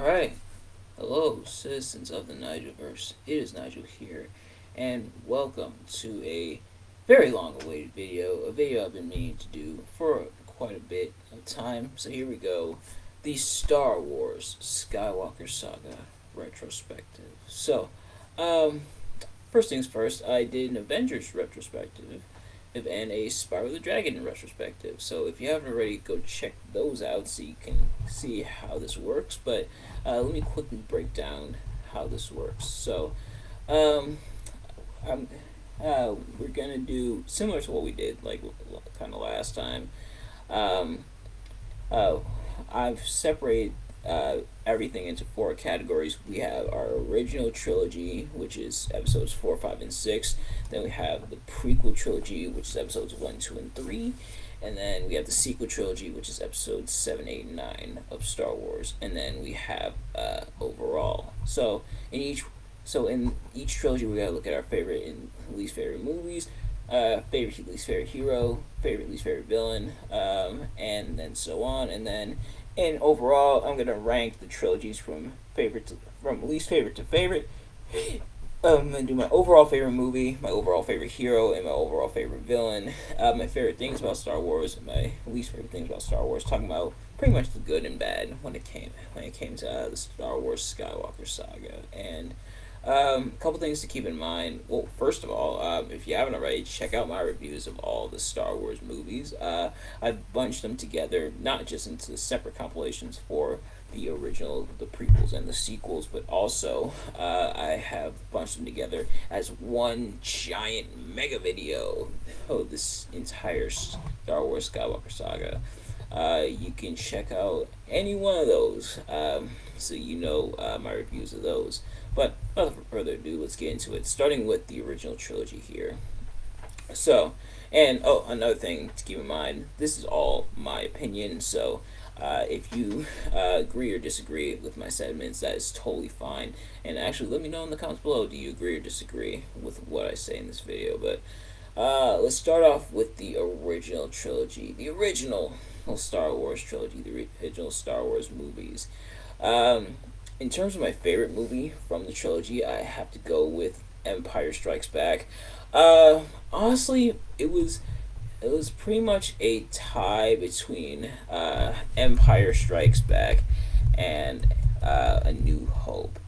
Alright, hello, citizens of the Nigelverse. It is Nigel here, and welcome to a very long awaited video, a video I've been meaning to do for quite a bit of time. So here we go, the Star Wars Skywalker Saga Retrospective. Um, First things first, I did an Avengers retrospective and a Spyro the Dragon retrospective. So if you haven't already, go check those out so you can see how this works. But let me quickly break down how this works. Um, I'm, we're gonna do similar to what we did, like kind of last time. Um, uh, I've separated everything into four categories. We have our original trilogy, which is episodes 4, 5, and 6. Then we have the prequel trilogy, which is episodes 1, 2, and 3. And then we have the sequel trilogy, which is episodes 7, 8, and 9 of Star Wars. And then we have overall. In each trilogy, we gotta look at our favorite and least favorite movies, favorite least favorite hero, favorite least favorite villain, and then so on. And overall, I'm gonna rank the trilogies from least favorite to favorite. I'm gonna do my overall favorite movie, my overall favorite hero, and my overall favorite villain. My favorite things about Star Wars, and my least favorite things about Star Wars. Talking about pretty much the good and bad when it came to the Star Wars Skywalker saga. And a couple things to keep in mind. Well, first of all, if you haven't already, check out my reviews of all the Star Wars movies. I've bunched them together, not just into separate compilations for the original, the prequels, and the sequels, but also I have bunched them together as one giant mega video. Oh, this entire Star Wars Skywalker saga. You can check out any one of those, so you know my reviews of those. But without further ado, let's get into it. Starting with the original trilogy here. Another thing to keep in mind, this is all my opinion. So, if you agree or disagree with my sentiments, that is totally fine. And actually, let me know in the comments below. Do you agree or disagree with what I say in this video? But let's start off with the original trilogy, the original Star Wars trilogy, the original Star Wars movies. In terms of my favorite movie from the trilogy, I have to go with Empire Strikes Back. Honestly, it was pretty much a tie between Empire Strikes Back and A New Hope.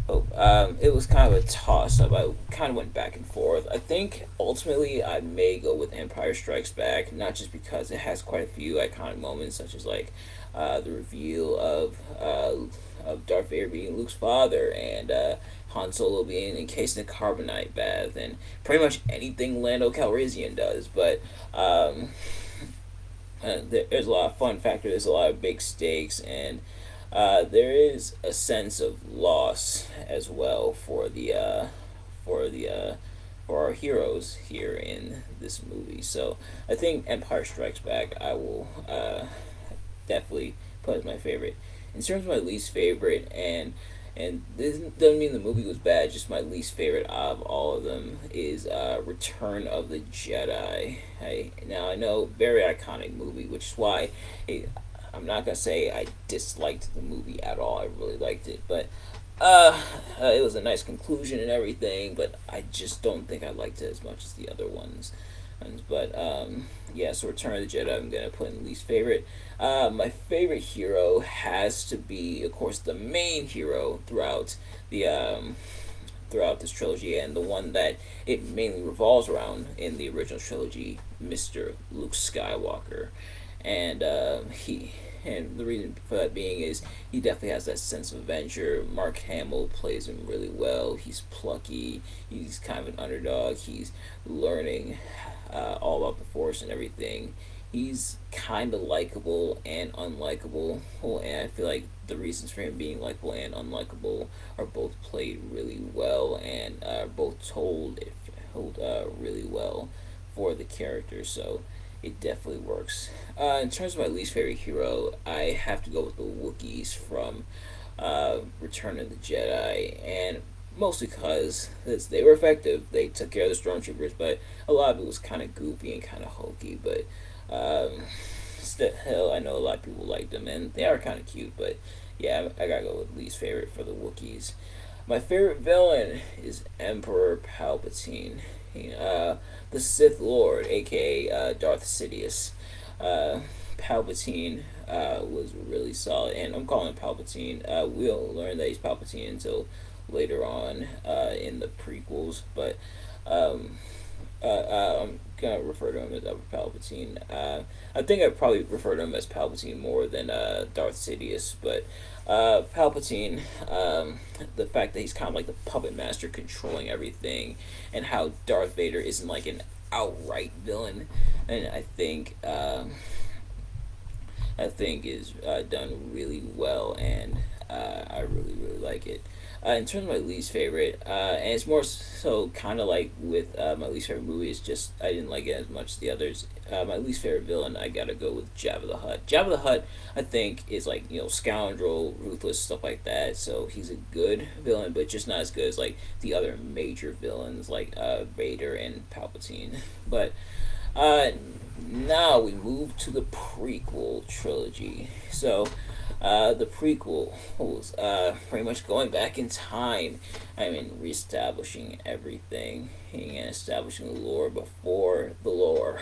It was kind of a toss up. I kind of went back and forth. I think ultimately I may go with Empire Strikes Back, not just because it has quite a few iconic moments, such as like the reveal of Darth Vader being Luke's father, and Han Solo being encased in a carbonite bath, and pretty much anything Lando Calrissian does. But there's a lot of fun factor. There's a lot of big stakes, and there is a sense of loss as well for our heroes here in this movie. So I think Empire Strikes Back I will definitely put as my favorite. In terms of my least favorite, and this doesn't mean the movie was bad, just my least favorite of all of them is Return of the Jedi. Now I know, very iconic movie, which is why I'm not gonna say I disliked the movie at all. I really liked it, but it was a nice conclusion and everything. But I just don't think I liked it as much as the other ones. But yeah, so Return of the Jedi I'm gonna put in least favorite. My favorite hero has to be, of course, the main hero throughout this trilogy, and the one that it mainly revolves around in the original trilogy, Mr. Luke Skywalker. And the reason for that being is he definitely has that sense of adventure. Mark Hamill plays him really well. He's plucky. He's kind of an underdog. He's learning all about the Force and everything. He's kind of likable and unlikable. And I feel like the reasons for him being likable and unlikable are both played really well, and are both told really well for the character. So it definitely works. In terms of my least favorite hero, I have to go with the Wookiees from Return of the Jedi, and mostly because they were effective. They took care of the stormtroopers, but a lot of it was kind of goofy and kind of hokey. But still, I know a lot of people like them, and they are kind of cute. But yeah, I gotta go with least favorite for the Wookiees. My favorite villain is Emperor Palpatine, the Sith Lord, aka Darth Sidious. Uh, Palpatine was really solid, and I'm calling him Palpatine. We'll learn that he's Palpatine until later on in the prequels, but um, I'm gonna refer to him as Palpatine. I think I probably refer to him as Palpatine more than Darth Sidious, but Palpatine, the fact that he's kind of like the puppet master controlling everything, and how Darth Vader isn't like an outright villain, and I think is done really well, and I really like it. In terms of my least favorite, and it's more so kind of like with my least favorite movie, it's just I didn't like it as much as the others. My least favorite villain, I gotta go with Jabba the Hutt. Jabba the Hutt, I think, is like, scoundrel, ruthless, stuff like that. So he's a good villain, but just not as good as like the other major villains like Vader and Palpatine. But now we move to the prequel trilogy. So, the prequel was pretty much going back in time. I mean, reestablishing everything and establishing the lore before the lore.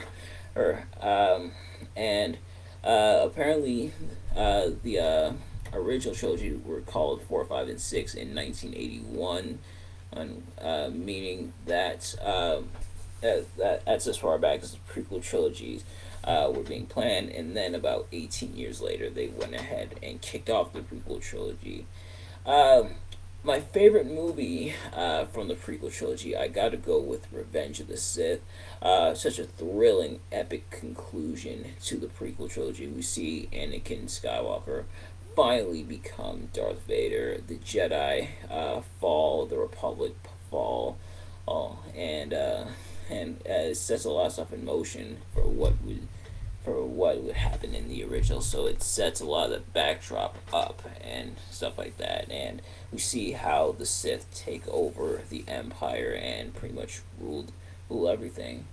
And apparently, the original trilogy were called 4, 5, and 6 in 1981, meaning that that's as far back as the prequel trilogies were being planned, and then about 18 years later, they went ahead and kicked off the prequel trilogy. Um, my favorite movie from the prequel trilogy, I gotta go with Revenge of the Sith. Such a thrilling, epic conclusion to the prequel trilogy. We see Anakin Skywalker finally become Darth Vader, the Jedi fall, the Republic fall, and it sets a lot of stuff in motion for what would happen in the original. So it sets a lot of the backdrop up and stuff like that, and we see how the Sith take over the Empire and pretty much rule everything.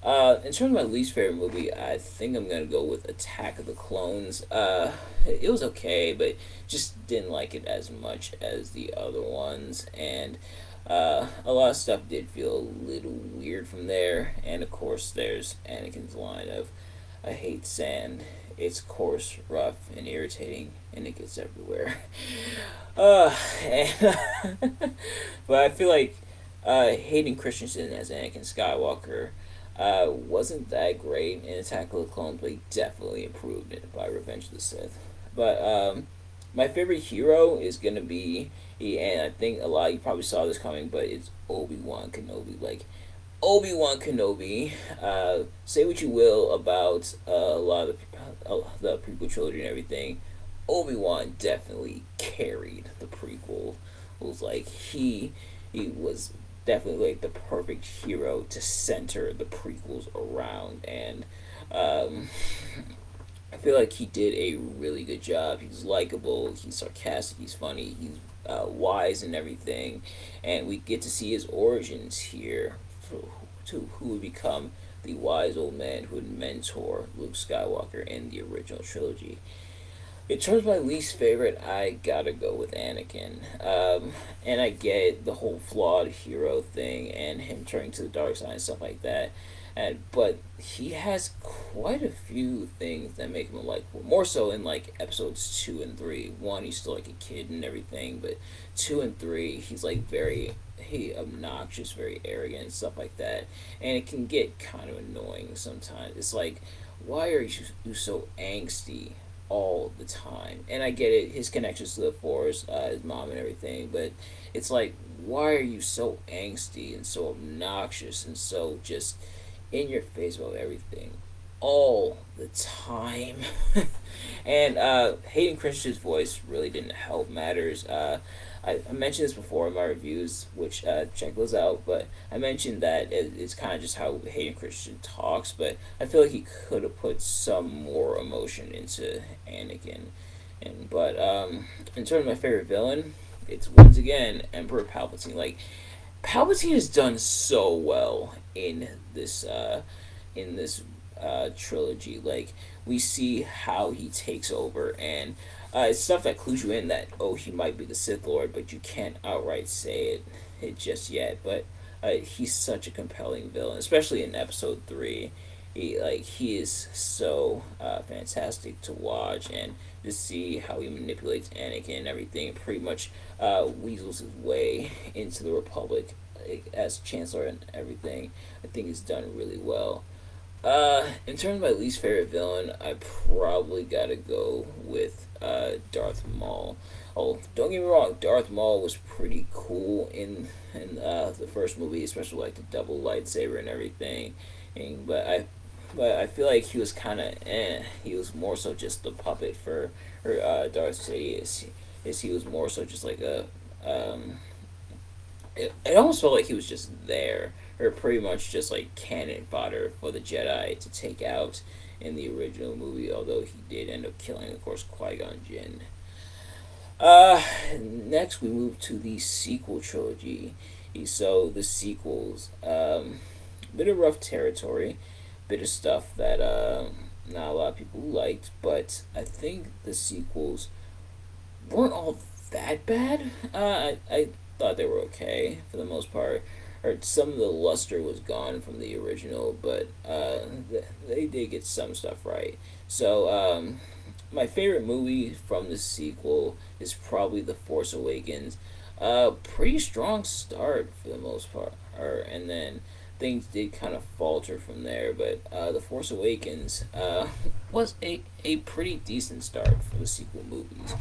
In terms of my least favorite movie, I think I'm gonna go with Attack of the Clones. It was okay, but just didn't like it as much as the other ones, and a lot of stuff did feel a little weird from there. And of course, there's Anakin's line of, "I hate sand. It's coarse, rough, and irritating, and it gets everywhere." And but I feel like Hayden Christensen as Anakin Skywalker wasn't that great in Attack of the Clones, but he definitely improved it by Revenge of the Sith. But my favorite hero is gonna be, and I think a lot of you probably saw this coming, but it's Obi-Wan Kenobi. Like, Obi-Wan Kenobi, say what you will about a lot of the prequel trilogy and everything, Obi-Wan definitely carried the prequel. It was like he was definitely like the perfect hero to center the prequels around, and um, I feel like he did a really good job. He's likable, he's sarcastic, he's funny, he's wise and everything, and we get to see his origins here to who would become the wise old man who would mentor Luke Skywalker in the original trilogy. In terms of my least favorite, I gotta go with Anakin. And I get the whole flawed hero thing and him turning to the dark side and stuff like that. But he has quite a few things that make him likable. More so in like episodes 2 and 3. 1, he's still like a kid and everything, but 2 and 3, he's like very obnoxious, very arrogant, and stuff like that. And it can get kind of annoying sometimes. It's like, why are you so angsty all the time? And I get it, his connections to the Force, his mom and everything, but it's like, why are you so angsty and so obnoxious and so just in your face about everything all the time? And Hayden Christensen's voice really didn't help matters. I mentioned this before in my reviews, which check those out, but I mentioned that it's kind of just how Hayden Christensen talks, but I feel like he could have put some more emotion into Anakin. But in terms of my favorite villain, it's once again Emperor Palpatine. Like, Palpatine has done so well in this trilogy. Like we see how he takes over, and it's stuff that clues you in that he might be the Sith Lord, but you can't outright say it just yet. But he's such a compelling villain, especially in Episode 3. He is so fantastic to watch, and to see how he manipulates Anakin and everything, and pretty much weasels his way into the Republic, like, as Chancellor and everything. I think he's done really well. In terms of my least favorite villain, I probably gotta go with Darth Maul. Oh, don't get me wrong, Darth Maul was pretty cool in the first movie, especially like the double lightsaber and everything. But I feel like he was kind of He was more so just the puppet for Darth Sidious. He was more so just like a it almost felt like he was just there, or pretty much just like cannon fodder for the Jedi to take out in the original movie. Although he did end up killing, of course, Qui-Gon Jinn. Next we move to the sequel trilogy. So the sequels, bit of rough territory, bit of stuff that not a lot of people liked, but I think the sequels weren't all that bad. I thought they were okay for the most part. Or some of the luster was gone from the original, but they did get some stuff right. So my favorite movie from the sequel is probably The Force Awakens. Pretty strong start for the most part, and then things did kind of falter from there. But The Force Awakens was a pretty decent start for the sequel movies.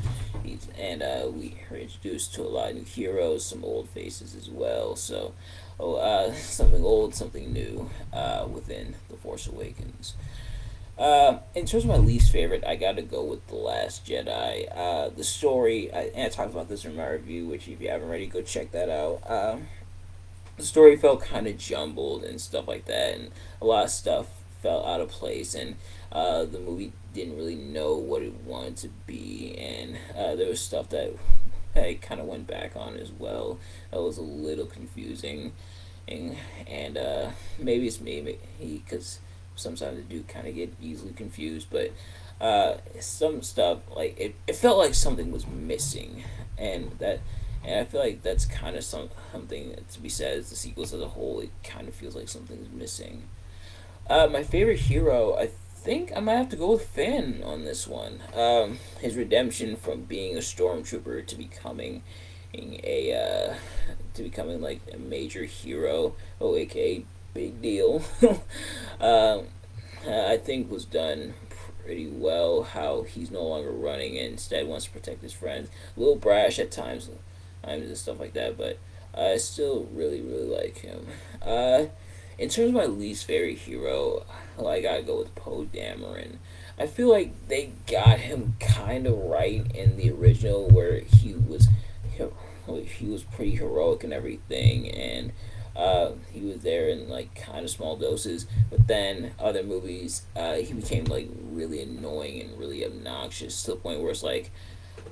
And we were introduced to a lot of new heroes, some old faces as well. So, something old, something new within The Force Awakens. In terms of my least favorite, I gotta go with The Last Jedi. The story, and I talked about this in my review, which if you haven't already, go check that out. The story felt kind of jumbled and stuff like that, and a lot of stuff fell out of place, and the movie didn't really know what it wanted to be, and there was stuff that I kind of went back on as well. That was a little confusing, and maybe it's me, because sometimes I do kind of get easily confused, but some stuff, like, it felt like something was missing, and I feel like that's kind of something to be said as the sequels as a whole. It kind of feels like something's missing. My favorite hero, I think I might have to go with Finn on this one. His redemption from being a stormtrooper to becoming like a major hero, aka big deal. I think was done pretty well. How he's no longer running and instead wants to protect his friends. A little brash at times and stuff like that, but I still really like him. In terms of my least favorite hero, well, I gotta go with Poe Dameron. I feel like they got him kind of right in the original, where he was pretty heroic and everything, and he was there in like kind of small doses. But then other movies, he became like really annoying and really obnoxious to the point where it's like,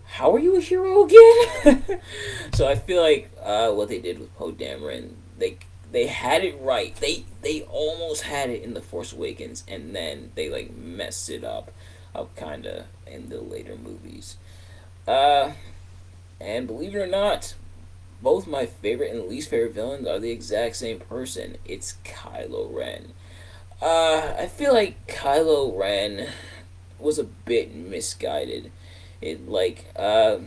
how are you a hero again? So I feel like what they did with Poe Dameron, they had it right. They almost had it in The Force Awakens, and then they like messed it up kind of in the later movies. And believe it or not, both my favorite and least favorite villains are the exact same person. It's Kylo Ren. I feel like Kylo Ren was a bit misguided. It like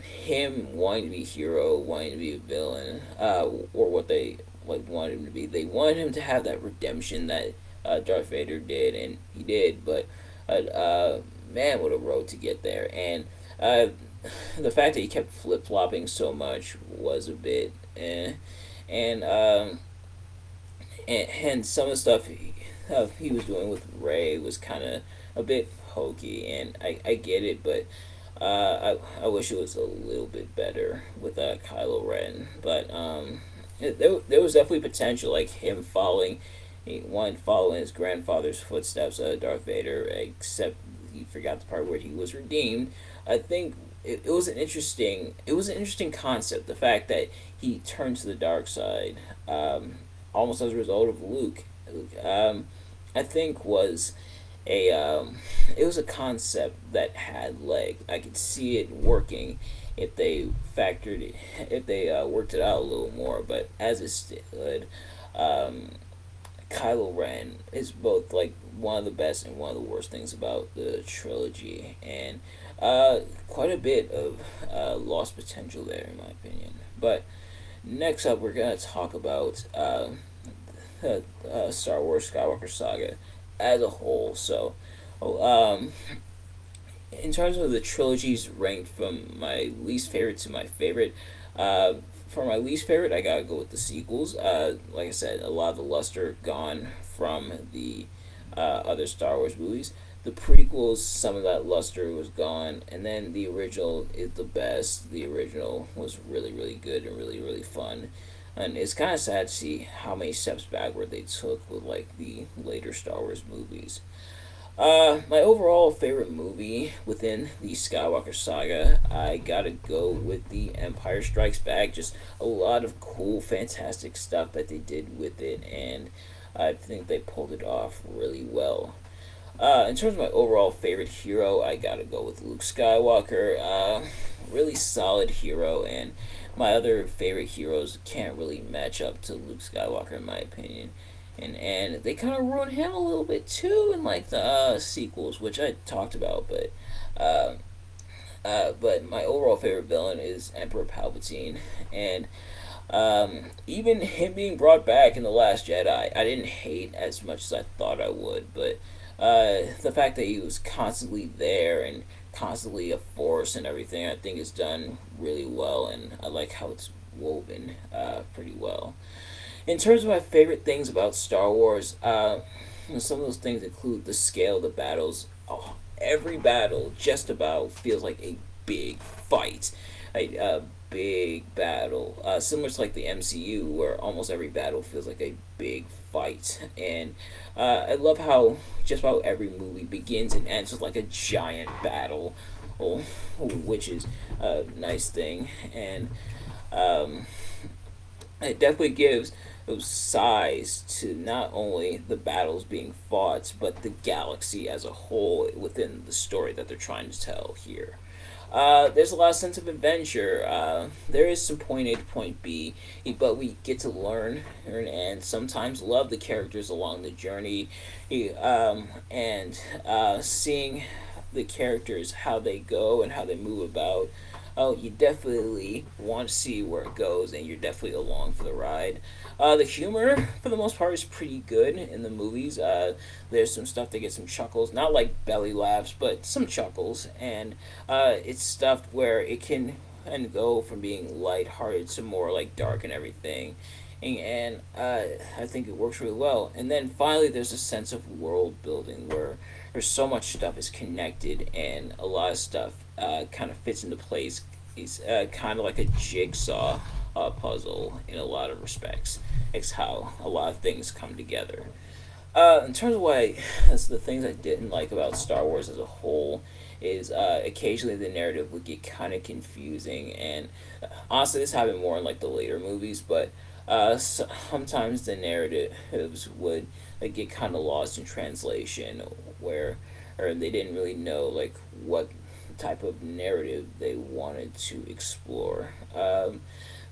him wanting to be a hero, wanting to be a villain, or what they like wanted him to be. They wanted him to have that redemption that Darth Vader did, and he did. But man, what a road to get there! And the fact that he kept flip flopping so much was a bit, and and some of the stuff he was doing with Rey was kind of a bit hokey, and I get it, but I wish it was a little bit better with Kylo Ren. But there was definitely potential, like him following, he wanted to follow in his grandfather's footsteps, Darth Vader, except he forgot the part where he was redeemed. I think it was an interesting concept. The fact that he turned to the dark side, almost as a result of Luke, I think was a it was a concept that had legs. I could see it working if they factored it, if they worked it out a little more. But as it stood, um, Kylo Ren is both like one of the best and one of the worst things about the trilogy, and quite a bit of lost potential there, in my opinion. But next up, we're gonna talk about Star Wars Skywalker Saga as a whole. So, oh, in terms of the trilogies ranked from my least favorite to my favorite, for my least favorite, I gotta go with the sequels. Like I said, a lot of the luster gone from the other Star Wars movies. The prequels, some of that luster was gone, and then the original is the best. The original was really, really good and really, really fun. And it's kind of sad to see how many steps backward they took with like the later Star Wars movies. My overall favorite movie within the Skywalker saga, I gotta go with The Empire Strikes Back. Just a lot of cool, fantastic stuff that they did with it, and I think they pulled it off really well. In terms of my overall favorite hero, I gotta go with Luke Skywalker. Really solid hero, and my other favorite heroes can't really match up to Luke Skywalker in my opinion. And they kind of ruined him a little bit too in like the sequels, which I talked about. Uh, but my overall favorite villain is Emperor Palpatine, and even him being brought back in the Last Jedi, I didn't hate as much as I thought I would. But the fact that he was constantly there and constantly a force and everything, I think is done really well, and I like how it's woven pretty well. In terms of my favorite things about Star Wars, some of those things include the scale of the battles. Oh, every battle just about feels like a big fight, a big battle. Similar to like the MCU, where almost every battle feels like a big fight. And I love how just about every movie begins and ends with like a giant battle, oh, which is a nice thing. And um, it definitely gives size to not only the battles being fought, but the galaxy as a whole within the story that they're trying to tell here. There's a lot of sense of adventure. There is some point A to point B, but we get to learn and sometimes love the characters along the journey, and seeing the characters how they go and how they move about. Oh, you definitely want to see where it goes, and you're definitely along for the ride. The humor, for the most part, is pretty good in the movies. There's some stuff that gets some chuckles, not like belly laughs, but some chuckles, and it's stuff where it can and go from being lighthearted to more like dark and everything. I think it works really well. And then finally, there's a sense of world building where there's so much stuff is connected, and a lot of stuff kind of fits into place. It's kind of like a jigsaw puzzle in a lot of respects. It's how a lot of things come together. In terms of why, that's the things I didn't like about Star Wars as a whole is occasionally the narrative would get kind of confusing, and honestly, this happened more in like the later movies, but sometimes the narratives would like get kind of lost in translation, where or they didn't really know like what type of narrative they wanted to explore.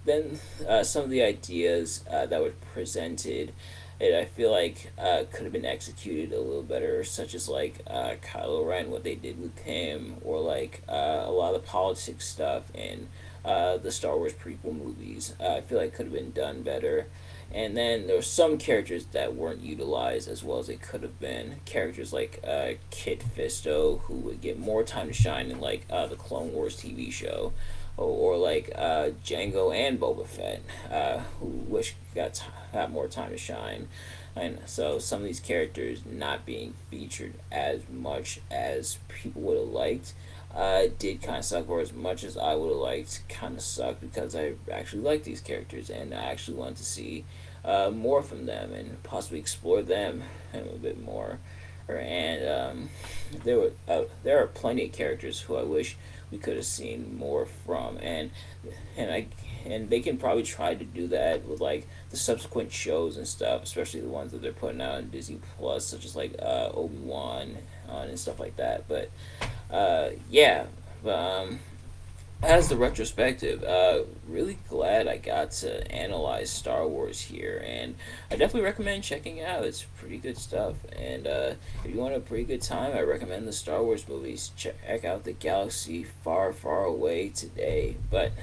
Then some of the ideas that were presented, it I feel like could have been executed a little better, such as like Kylo Ren, what they did with him, or like a lot of the politics stuff and the Star Wars prequel movies. I feel like could have been done better. And then there were some characters that weren't utilized as well as they could have been. Characters like Kit Fisto, who would get more time to shine in like the Clone Wars TV show, or like Django and Boba Fett, who wish got more time to shine. And so some of these characters not being featured as much as people would have liked did kind of suck, or as much as I would have liked, kind of sucked because I actually like these characters and I actually wanted to see more from them and possibly explore them a bit more. and there are plenty of characters who I wish we could have seen more from, and I and they can probably try to do that with like the subsequent shows and stuff, especially the ones that they're putting out on Disney Plus, such as like Obi-Wan and stuff like that. But yeah, but as the retrospective, really glad I got to analyze Star Wars here, and I definitely recommend checking it out. It's pretty good stuff, and if you want a pretty good time, I recommend the Star Wars movies. Check out the galaxy far, far away today. But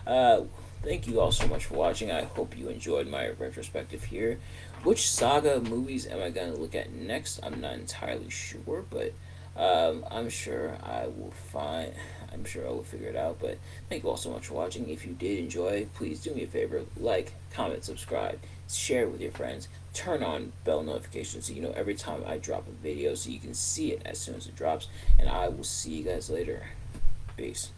uh, thank you all so much for watching. I hope you enjoyed my retrospective here. Which Saga movies am I going to look at next? I'm not entirely sure, but I'm sure I will find. I'm sure I will figure it out. But thank you all so much for watching. If you did enjoy, please do me a favor: like, comment, subscribe, share it with your friends, turn on bell notifications so you know every time I drop a video, so you can see it as soon as it drops. And I will see you guys later. Peace.